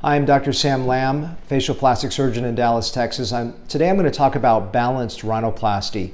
I'm Dr. Sam Lamb, facial plastic surgeon in Dallas, Texas. Today I'm going to talk about balanced rhinoplasty.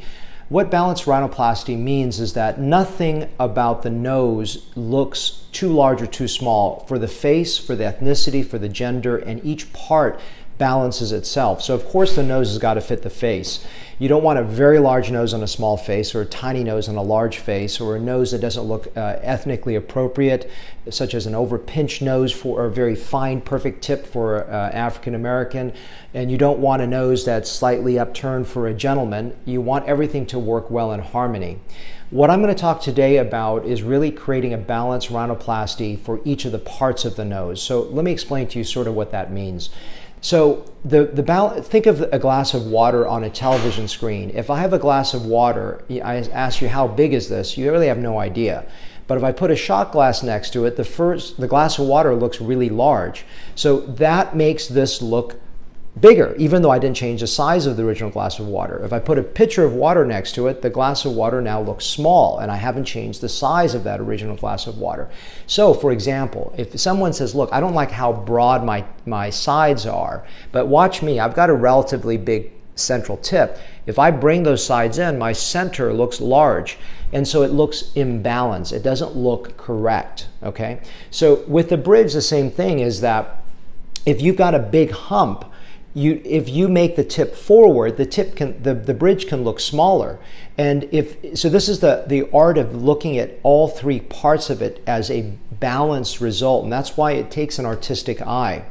What balanced rhinoplasty means is that nothing about the nose looks too large or too small. For the face, for the ethnicity, for the gender, and each part balances itself. So of course the nose has got to fit the face. You don't want a very large nose on a small face, or a tiny nose on a large face, or a nose that doesn't look ethnically appropriate, such as an over-pinched nose for a very fine, perfect tip for African American. And you don't want a nose that's slightly upturned for a gentleman. You want everything to work well in harmony. What I'm going to talk today about is really creating a balanced rhinoplasty for each of the parts of the nose. So let me explain to you sort of what that means. So think of a glass of water on a television screen. If I have a glass of water, I ask you, how big is this? You really have no idea. But if I put a shot glass next to it, the glass of water looks really large. So that makes this look bigger, even though I didn't change the size of the original glass of water. If I put a pitcher of water next to it, the glass of water now looks small, and I haven't changed the size of that original glass of water. So, for example, if someone says, look, I don't like how broad my sides are, but watch me, I've got a relatively big central tip. If I bring those sides in, my center looks large, and so it looks imbalanced. It doesn't look correct, okay? So with the bridge, the same thing is that if you've got a big hump, if you make the tip forward, the bridge can look smaller. And so this is the art of looking at all three parts of it as a balanced result, and that's why it takes an artistic eye.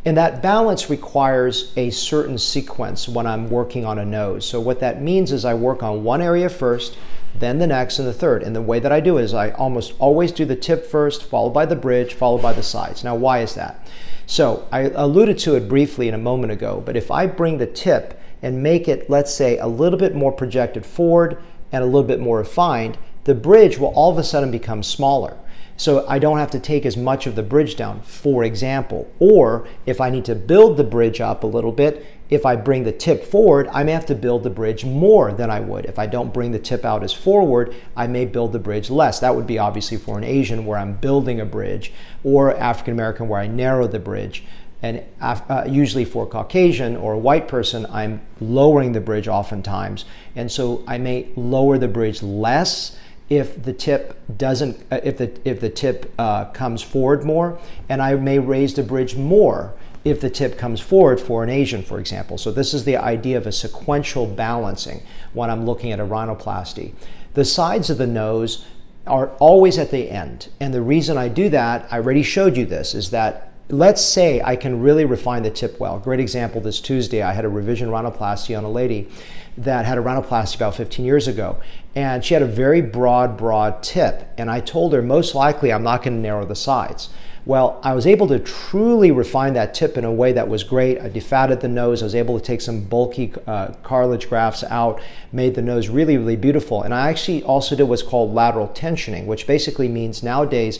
And that balance requires a certain sequence when I'm working on a nose. So what that means is I work on one area first, then the next, and the third. And the way that I do it is I almost always do the tip first, followed by the bridge, followed by the sides. Now, why is that? So I alluded to it briefly in a moment ago, but if I bring the tip and make it, let's say, a little bit more projected forward and a little bit more refined, the bridge will all of a sudden become smaller. So I don't have to take as much of the bridge down, for example. Or if I need to build the bridge up a little bit, if I bring the tip forward, I may have to build the bridge more than I would. If I don't bring the tip out as forward, I may build the bridge less. That would be obviously for an Asian where I'm building a bridge, or African American where I narrow the bridge. And usually for Caucasian or a white person, I'm lowering the bridge oftentimes. And so I may lower the bridge less if the tip comes forward more, and I may raise the bridge more if the tip comes forward for an Asian, for example. So this is the idea of a sequential balancing when I'm looking at a rhinoplasty. The sides of the nose are always at the end, and the reason I do that, I already showed you this, is that let's say I can really refine the tip well. Great example, this Tuesday I had a revision rhinoplasty on a lady that had a rhinoplasty about 15 years ago, and she had a very broad tip, and I told her most likely I'm not going to narrow the sides. Well, I was able to truly refine that tip in a way that was great. I defatted the nose. I was able to take some bulky cartilage grafts out, made the nose really beautiful. And I actually also did what's called lateral tensioning, which basically means nowadays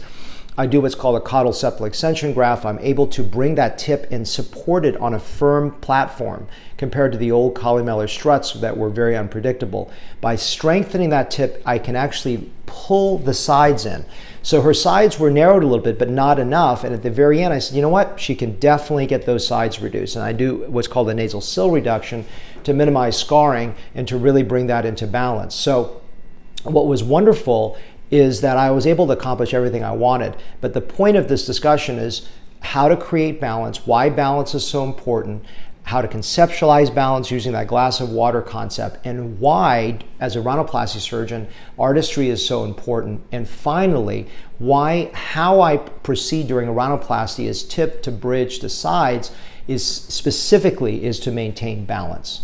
I do what's called a caudal septal extension graft. I'm able to bring that tip and support it on a firm platform compared to the old Collie-Meller struts that were very unpredictable. By strengthening that tip, I can actually pull the sides in. So her sides were narrowed a little bit, but not enough. And at the very end, I said, you know what? She can definitely get those sides reduced. And I do what's called a nasal sill reduction to minimize scarring and to really bring that into balance. So what was wonderful is that I was able to accomplish everything I wanted. But the point of this discussion is how to create balance, why balance is so important, how to conceptualize balance using that glass of water concept, and why, as a rhinoplasty surgeon, artistry is so important. And finally, how I proceed during a rhinoplasty is tip to bridge to sides is specifically to maintain balance.